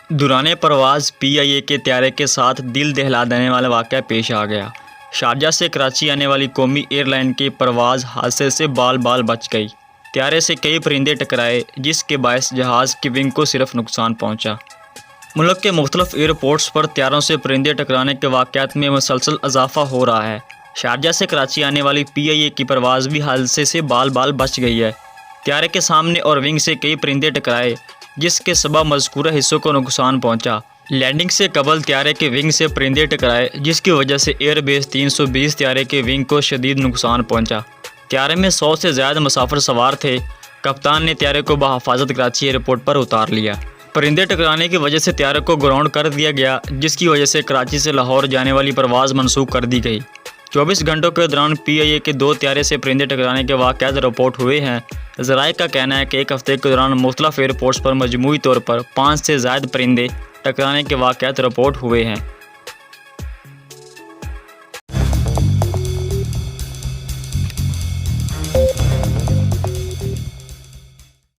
दौरान परवाज़ PIA के त्यारे के साथ दिल दहला देने वाला वाक़या पेश आ गया। शारजा से कराची आने वाली कौमी एयरलाइन की परवाज़ हादसे से बाल बाल बच गई। त्यारे से कई परिंदे टकराए जिसके बायस जहाज़ की विंग को सिर्फ नुकसान पहुंचा। मुल्क के मुख्तलिफ एयरपोर्ट्स पर त्यारों से परिंदे टकराने के वाक़यात में मुसलसल इजाफा हो रहा है। शारजा से कराची आने वाली PIA की परवाज़ भी हादसे से बाल बाल बच गई है। त्यारे के सामने और विंग से कई परिंदे टकराए जिसके सबब मज़कूरा हिस्सों को नुकसान पहुंचा। लैंडिंग से कबल त्यारे के विंग से परिंदे टकराए जिसकी वजह से एयरबेस 320 त्यारे के विंग को शदीद नुकसान पहुंचा। त्यारे में 100 से ज़्यादा मुसाफिर सवार थे। कप्तान ने त्यारे को बहफाजत कराची एयरपोर्ट पर उतार लिया। परिंदे टकराने की वजह से त्यारे को ग्राउंड कर दिया गया जिसकी वजह से कराची से लाहौर जाने वाली परवाज़ मनसूख कर दी गई। 24 घंटों के दौरान PIA के 2 त्यारे से परिंदे टकराने के वाक़यात रिपोर्ट हुए हैं। ज़राए का कहना है कि एक हफ़्ते के दौरान मुख्तलिफ एयरपोर्ट्स पर मजमूई तौर पर 5 से ज़ायद परिंदे टकराने के वाक़यात रिपोर्ट हुए हैं।